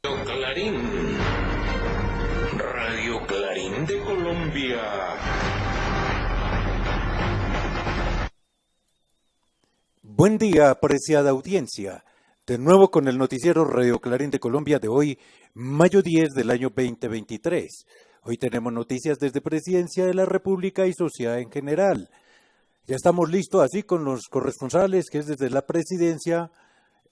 Clarín, Radio Clarín de Colombia. Buen día, apreciada audiencia. De nuevo con el noticiero Radio Clarín de Colombia de hoy, mayo 10 del año 2023. Hoy tenemos noticias desde Presidencia de la República y sociedad en general. Ya estamos listos así con los corresponsales, que es desde la Presidencia,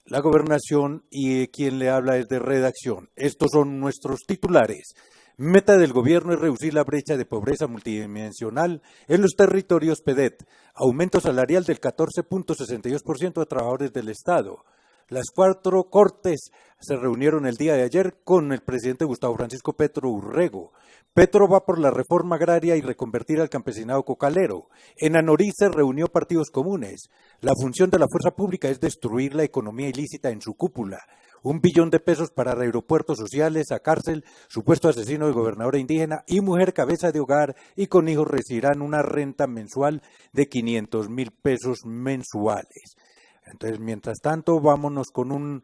la Gobernación y quien le habla es de redacción. Estos son nuestros titulares. Meta del gobierno es reducir la brecha de pobreza multidimensional en los territorios PEDET. Aumento salarial del 14.62% a trabajadores del Estado. Las 4 cortes se reunieron el día de ayer con el presidente Gustavo Francisco Petro Urrego. Petro va por la reforma agraria y reconvertir al campesinado cocalero. En Anorí se reunió partidos comunes. La función de la fuerza pública es destruir la economía ilícita en su cúpula. 1 billón de pesos para aeropuertos sociales, a cárcel, supuesto asesino de gobernadora indígena y mujer cabeza de hogar y con hijos recibirán una renta mensual de 500.000 pesos mensuales. Entonces, mientras tanto, vámonos con un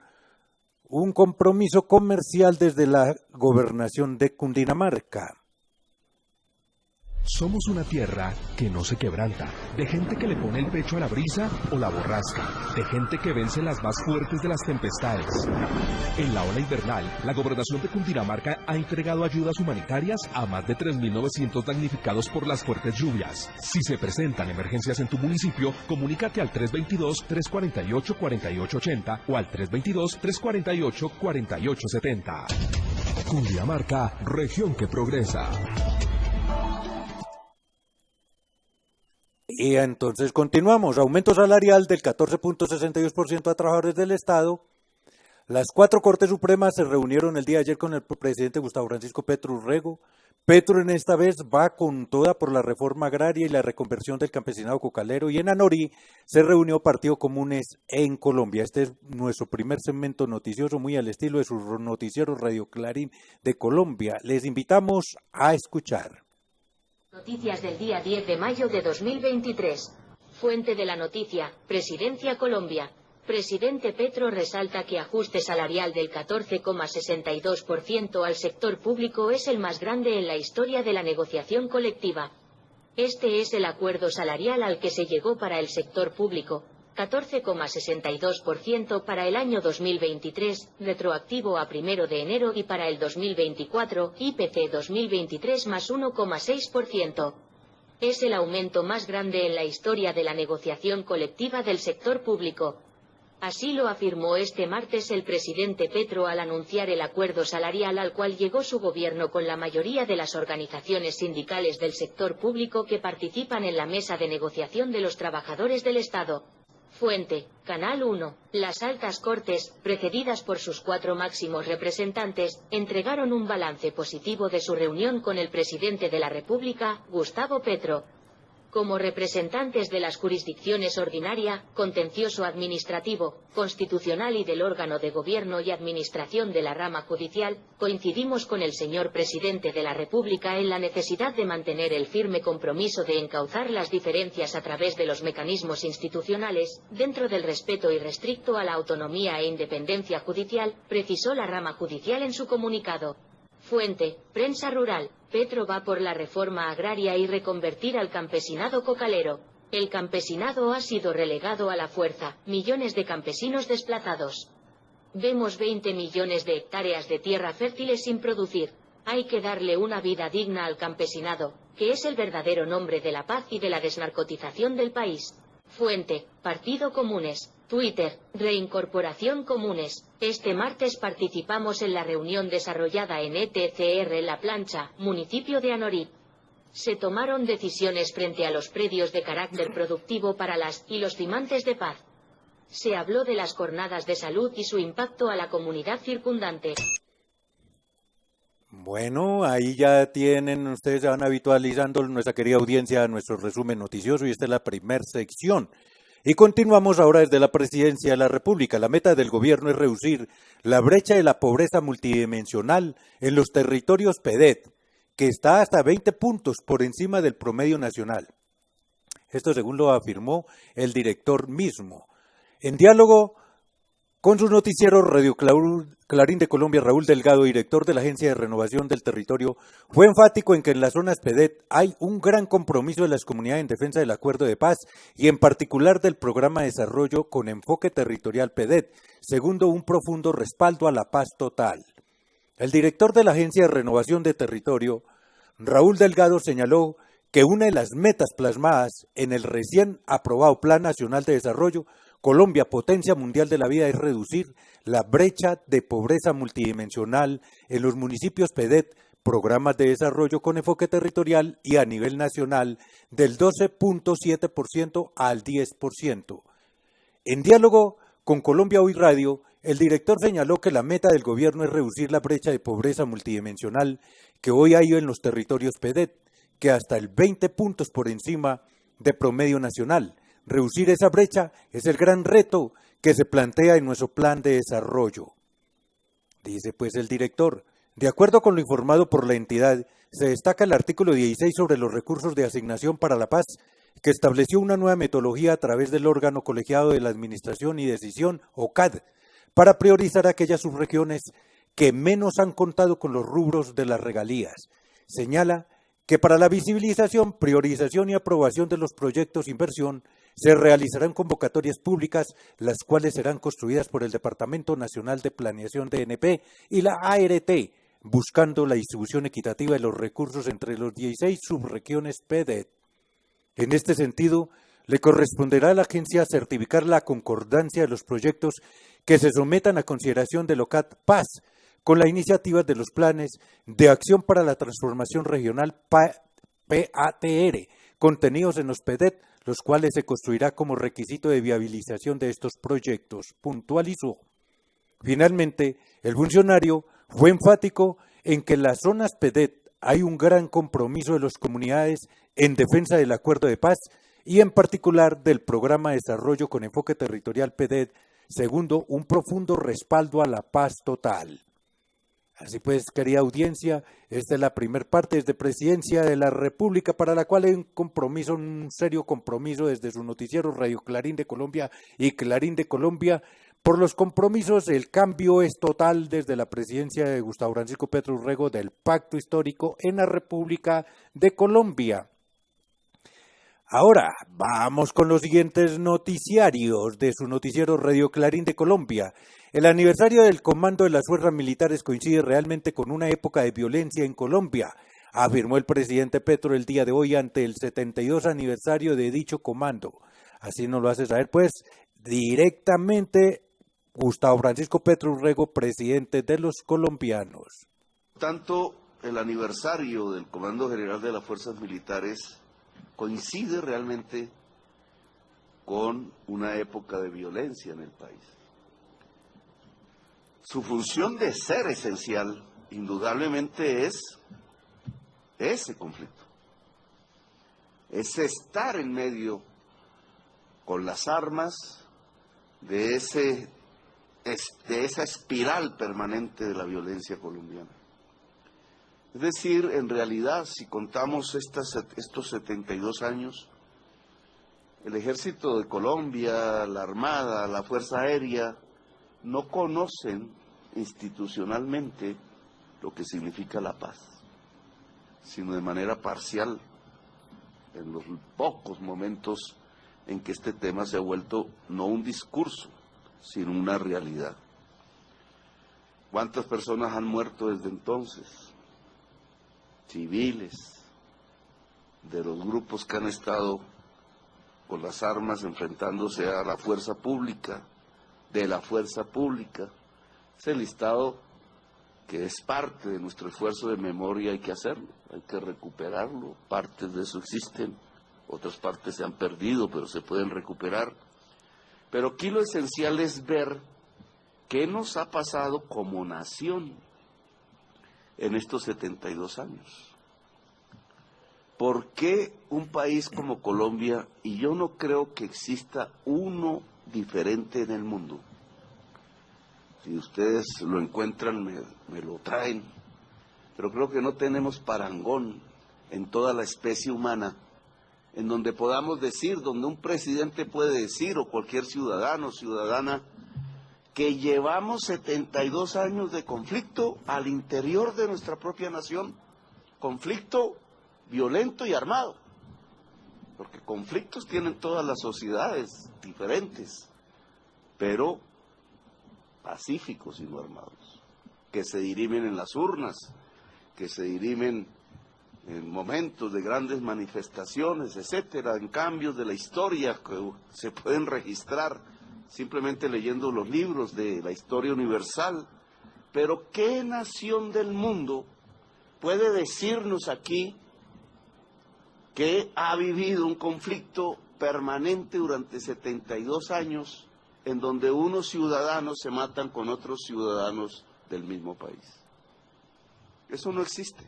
compromiso comercial desde la gobernación de Cundinamarca. Somos una tierra que no se quebranta, de gente que le pone el pecho a la brisa o la borrasca, de gente que vence las más fuertes de las tempestades. En la ola invernal, la gobernación de Cundinamarca ha entregado ayudas humanitarias a más de 3.900 damnificados por las fuertes lluvias. Si se presentan emergencias en tu municipio, comunícate al 322-348-4880 o al 322-348-4870. Cundinamarca, región que progresa. Y entonces continuamos. Aumento salarial del 14.62% a trabajadores del Estado. Las 4 Cortes Supremas se reunieron el día de ayer con el presidente Gustavo Francisco Petro Urrego. Petro en esta vez va con toda por la reforma agraria y la reconversión del campesinado cocalero. Y en Anorí se reunió Partido Comunes en Colombia. Este es nuestro primer segmento noticioso, muy al estilo de su noticiero Radio Clarín de Colombia. Les invitamos a escuchar. Noticias del día 10 de mayo de 2023. Fuente de la noticia, Presidencia Colombia. Presidente Petro resalta que ajuste salarial del 14,62% al sector público es el más grande en la historia de la negociación colectiva. Este es el acuerdo salarial al que se llegó para el sector público. 14,62% para el año 2023, retroactivo a 1 de enero y para el 2024, IPC 2023 más 1,6%. Es el aumento más grande en la historia de la negociación colectiva del sector público. Así lo afirmó este martes el presidente Petro al anunciar el acuerdo salarial al cual llegó su gobierno con la mayoría de las organizaciones sindicales del sector público que participan en la mesa de negociación de los trabajadores del Estado. Fuente, Canal 1. Las altas cortes, precedidas por sus 4 máximos representantes, entregaron un balance positivo de su reunión con el presidente de la República, Gustavo Petro. Como representantes de las jurisdicciones ordinaria, contencioso administrativo, constitucional y del órgano de gobierno y administración de la rama judicial, coincidimos con el señor presidente de la República en la necesidad de mantener el firme compromiso de encauzar las diferencias a través de los mecanismos institucionales, dentro del respeto irrestricto a la autonomía e independencia judicial, precisó la rama judicial en su comunicado. Fuente, Prensa Rural. Petro va por la reforma agraria y reconvertir al campesinado cocalero. El campesinado ha sido relegado a la fuerza, millones de campesinos desplazados. Vemos 20 millones de hectáreas de tierra fértiles sin producir. Hay que darle una vida digna al campesinado, que es el verdadero nombre de la paz y de la desnarcotización del país. Fuente, Partido Comunes. Twitter, Reincorporación Comunes. Este martes participamos en la reunión desarrollada en ETCR La Plancha, municipio de Anorí. Se tomaron decisiones frente a los predios de carácter productivo para las y los timantes de paz. Se habló de las jornadas de salud y su impacto a la comunidad circundante. Bueno, ahí ya tienen, ustedes se van habitualizando nuestra querida audiencia a nuestro resumen noticioso y esta es la primera sección. Y continuamos ahora desde la Presidencia de la República. La meta del gobierno es reducir la brecha de la pobreza multidimensional en los territorios PEDET, que está hasta 20 puntos por encima del promedio nacional. Esto según lo afirmó el director mismo. En diálogo Con su noticiero Radio Clarín de Colombia, Raúl Delgado, director de la Agencia de Renovación del Territorio, fue enfático en que en las zonas PEDET hay un gran compromiso de las comunidades en defensa del acuerdo de paz y en particular del programa de desarrollo con enfoque territorial PEDET, segundo un profundo respaldo a la paz total. El director de la Agencia de Renovación del Territorio, Raúl Delgado, señaló que una de las metas plasmadas en el recién aprobado Plan Nacional de Desarrollo Colombia, potencia mundial de la vida, es reducir la brecha de pobreza multidimensional en los municipios PEDET, programas de desarrollo con enfoque territorial y a nivel nacional del 12.7% al 10%. En diálogo con Colombia Hoy Radio, el director señaló que la meta del gobierno es reducir la brecha de pobreza multidimensional que hoy hay en los territorios PEDET, que hasta el 20 puntos por encima de promedio nacional. Reducir esa brecha es el gran reto que se plantea en nuestro plan de desarrollo. Dice pues el director, de acuerdo con lo informado por la entidad, se destaca el artículo 16 sobre los recursos de asignación para la paz, que estableció una nueva metodología a través del órgano colegiado de la Administración y Decisión, OCAD, para priorizar aquellas subregiones que menos han contado con los rubros de las regalías. Señala que para la visibilización, priorización y aprobación de los proyectos de inversión se realizarán convocatorias públicas, las cuales serán construidas por el Departamento Nacional de Planeación DNP y la ART, buscando la distribución equitativa de los recursos entre los 16 subregiones PEDET. En este sentido, le corresponderá a la agencia certificar la concordancia de los proyectos que se sometan a consideración del OCAD Paz, con la iniciativa de los planes de acción para la transformación regional PATR, contenidos en los PEDET, los cuales se construirá como requisito de viabilización de estos proyectos, puntualizó. Finalmente, el funcionario fue enfático en que en las zonas PEDET hay un gran compromiso de las comunidades en defensa del acuerdo de paz y en particular del programa de desarrollo con enfoque territorial PEDET, segundo un profundo respaldo a la paz total. Así pues, querida audiencia, esta es la primera parte desde Presidencia de la República, para la cual hay un serio compromiso desde su noticiero Radio Clarín de Colombia y Clarín de Colombia. Por los compromisos, el cambio es total desde la presidencia de Gustavo Francisco Petro Urrego del Pacto Histórico en la República de Colombia. Ahora, vamos con los siguientes noticiarios de su noticiero Radio Clarín de Colombia. El aniversario del Comando de las Fuerzas Militares coincide realmente con una época de violencia en Colombia, afirmó el presidente Petro el día de hoy ante el 72 aniversario de dicho comando. Así nos lo hace saber, pues, directamente Gustavo Francisco Petro Urrego, presidente de los colombianos. Tanto el aniversario del Comando General de las Fuerzas Militares coincide realmente con una época de violencia en el país. Su función de ser esencial, indudablemente, es ese conflicto. Es estar en medio con las armas de esa espiral permanente de la violencia colombiana. Es decir, en realidad, si contamos estos 72 años, el Ejército de Colombia, la Armada, la Fuerza Aérea, no conocen institucionalmente lo que significa la paz, sino de manera parcial, en los pocos momentos en que este tema se ha vuelto no un discurso, sino una realidad. ¿Cuántas personas han muerto desde entonces? Civiles, de los grupos que han estado con las armas enfrentándose a la fuerza pública, de la fuerza pública. Ese listado que es parte de nuestro esfuerzo de memoria, hay que hacerlo, hay que recuperarlo. Partes de eso existen, otras partes se han perdido, pero se pueden recuperar. Pero aquí lo esencial es ver qué nos ha pasado como nación en estos 72 años. ¿Por qué un país como Colombia, y yo no creo que exista uno diferente en el mundo? Si ustedes lo encuentran, me lo traen, pero creo que no tenemos parangón en toda la especie humana, en donde podamos decir, donde un presidente puede decir, o cualquier ciudadano o ciudadana, que llevamos 72 años de conflicto al interior de nuestra propia nación, conflicto violento y armado, porque conflictos tienen todas las sociedades diferentes, pero pacíficos y no armados, que se dirimen en las urnas, que se dirimen en momentos de grandes manifestaciones, etcétera, en cambios de la historia que se pueden registrar simplemente leyendo los libros de la historia universal. Pero ¿qué nación del mundo puede decirnos aquí que ha vivido un conflicto permanente durante 72 años en donde unos ciudadanos se matan con otros ciudadanos del mismo país? Eso no existe.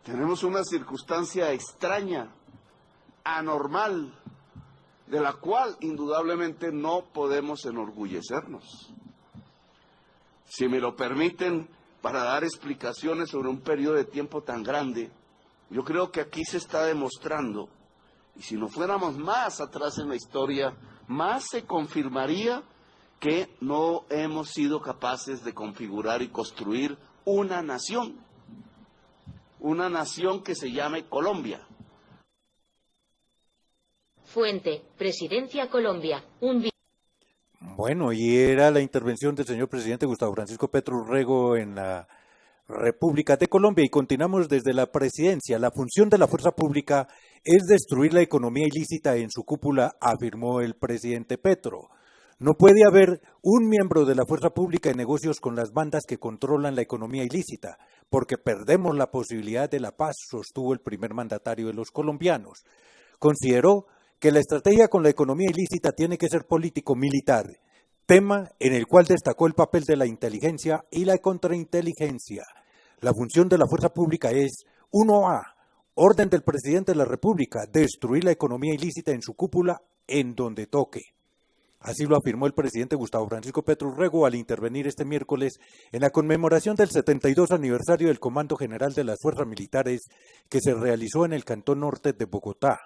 Tenemos una circunstancia extraña, anormal, de la cual indudablemente no podemos enorgullecernos. Si me lo permiten, para dar explicaciones sobre un periodo de tiempo tan grande, yo creo que aquí se está demostrando, y si no fuéramos más atrás en la historia, más se confirmaría que no hemos sido capaces de configurar y construir una nación que se llame Colombia. Fuente, Presidencia Colombia, Bueno, y era la intervención del señor presidente Gustavo Francisco Petro Urrego en la República de Colombia, y continuamos desde la presidencia. La función de la fuerza pública es destruir la economía ilícita en su cúpula, afirmó el presidente Petro. No puede haber un miembro de la fuerza pública en negocios con las bandas que controlan la economía ilícita, porque perdemos la posibilidad de la paz, sostuvo el primer mandatario de los colombianos. Consideró que la estrategia con la economía ilícita tiene que ser político-militar, tema en el cual destacó el papel de la inteligencia y la contrainteligencia. La función de la fuerza pública es 1A, orden del presidente de la República, destruir la economía ilícita en su cúpula en donde toque. Así lo afirmó el presidente Gustavo Francisco Petro Urrego al intervenir este miércoles en la conmemoración del 72 aniversario del Comando General de las Fuerzas Militares que se realizó en el Cantón Norte de Bogotá.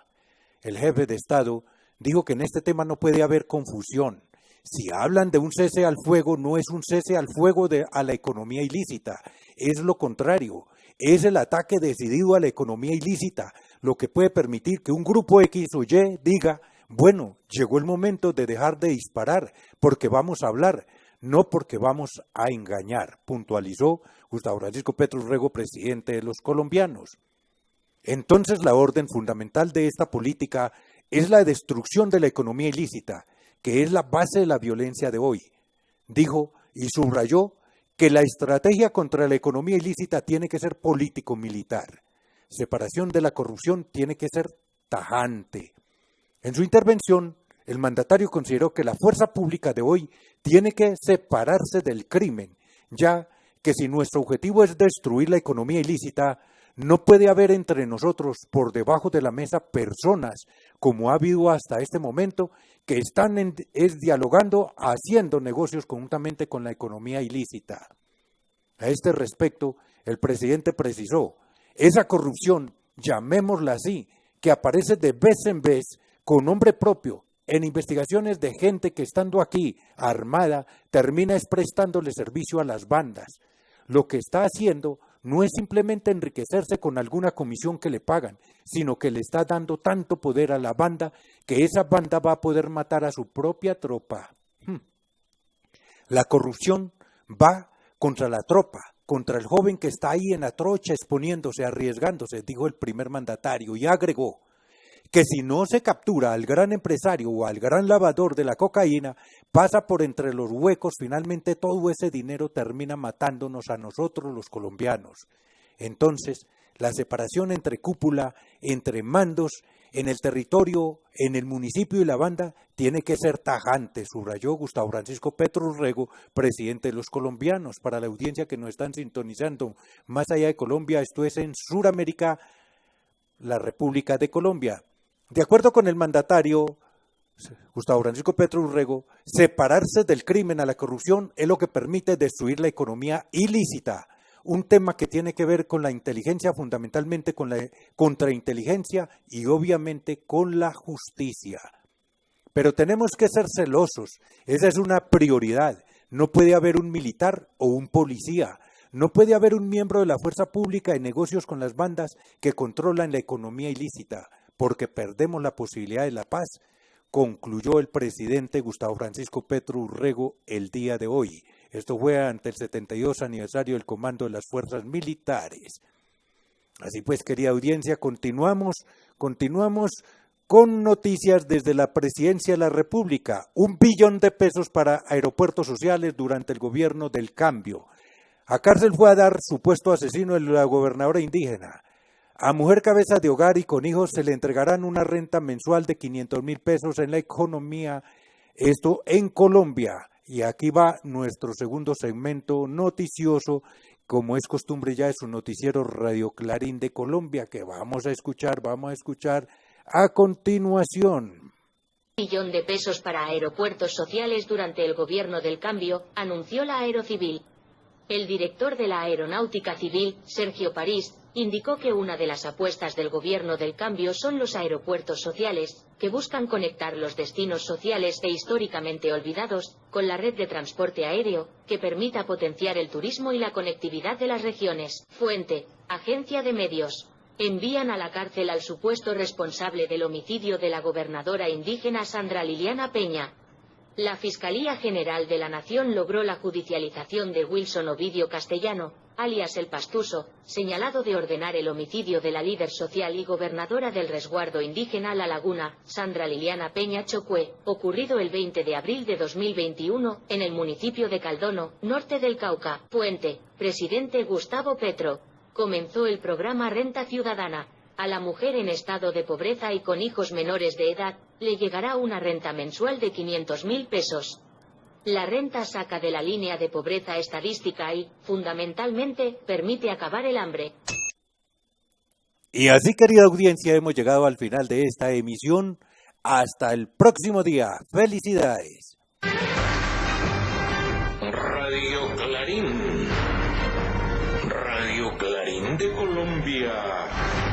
El jefe de Estado dijo que en este tema no puede haber confusión. Si hablan de un cese al fuego, no es un cese al fuego a la economía ilícita, es lo contrario, es el ataque decidido a la economía ilícita, lo que puede permitir que un grupo X o Y diga: bueno, llegó el momento de dejar de disparar, porque vamos a hablar, no porque vamos a engañar, puntualizó Gustavo Francisco Petro Urrego, presidente de los colombianos. Entonces la orden fundamental de esta política es la destrucción de la economía ilícita, que es la base de la violencia de hoy. Dijo y subrayó que la estrategia contra la economía ilícita tiene que ser político-militar. Separación de la corrupción tiene que ser tajante. En su intervención, el mandatario consideró que la fuerza pública de hoy tiene que separarse del crimen, ya que si nuestro objetivo es destruir la economía ilícita, no puede haber entre nosotros por debajo de la mesa personas, como ha habido hasta este momento, que están dialogando, haciendo negocios conjuntamente con la economía ilícita. A este respecto, el presidente precisó: esa corrupción, llamémosla así, que aparece de vez en vez con nombre propio en investigaciones de gente que estando aquí armada termina prestándole servicio a las bandas. Lo que está haciendo no es simplemente enriquecerse con alguna comisión que le pagan, sino que le está dando tanto poder a la banda que esa banda va a poder matar a su propia tropa. La corrupción va contra la tropa, contra el joven que está ahí en la trocha exponiéndose, arriesgándose, dijo el primer mandatario, y agregó que si no se captura al gran empresario o al gran lavador de la cocaína, pasa por entre los huecos, finalmente todo ese dinero termina matándonos a nosotros los colombianos. Entonces, la separación entre cúpula, entre mandos, en el territorio, en el municipio y la banda, tiene que ser tajante, subrayó Gustavo Francisco Petro Urrego, presidente de los colombianos. Para la audiencia que nos están sintonizando más allá de Colombia, esto es en Suramérica, la República de Colombia. De acuerdo con el mandatario Gustavo Francisco Petro Urrego, separarse del crimen a la corrupción es lo que permite destruir la economía ilícita, un tema que tiene que ver con la inteligencia, fundamentalmente con la contrainteligencia y obviamente con la justicia. Pero tenemos que ser celosos, esa es una prioridad. No puede haber un militar o un policía, no puede haber un miembro de la fuerza pública en negocios con las bandas que controlan la economía ilícita, porque perdemos la posibilidad de la paz, concluyó el presidente Gustavo Francisco Petro Urrego el día de hoy. Esto fue ante el 72 aniversario del Comando de las Fuerzas Militares. Así pues, querida audiencia, continuamos con noticias desde la Presidencia de la República. 1 billón de pesos para aeropuertos sociales durante el gobierno del cambio. A cárcel fue a dar supuesto asesino de la gobernadora indígena. A mujer cabeza de hogar y con hijos se le entregarán una renta mensual de 500.000 pesos en la economía, esto en Colombia. Y aquí va nuestro segundo segmento noticioso, como es costumbre ya de su noticiero Radio Clarín de Colombia, que vamos a escuchar a continuación. $1 billón para aeropuertos sociales durante el gobierno del cambio, anunció la Aerocivil. El director de la Aeronáutica Civil, Sergio París, indicó que una de las apuestas del gobierno del cambio son los aeropuertos sociales, que buscan conectar los destinos sociales e históricamente olvidados, con la red de transporte aéreo, que permita potenciar el turismo y la conectividad de las regiones. Fuente, Agencia de Medios. Envían a la cárcel al supuesto responsable del homicidio de la gobernadora indígena Sandra Liliana Peña. La Fiscalía General de la Nación logró la judicialización de Wilson Ovidio Castellano, alias El Pastuso, señalado de ordenar el homicidio de la líder social y gobernadora del resguardo indígena La Laguna, Sandra Liliana Peña Chocue, ocurrido el 20 de abril de 2021, en el municipio de Caldono, norte del Cauca. Fuente, presidente Gustavo Petro. Comenzó el programa Renta Ciudadana. A la mujer en estado de pobreza y con hijos menores de edad, le llegará una renta mensual de 500.000 pesos. La renta saca de la línea de pobreza estadística y, fundamentalmente, permite acabar el hambre. Y así, querida audiencia, hemos llegado al final de esta emisión. Hasta el próximo día. ¡Felicidades! Radio Clarín. Radio Clarín de Colombia.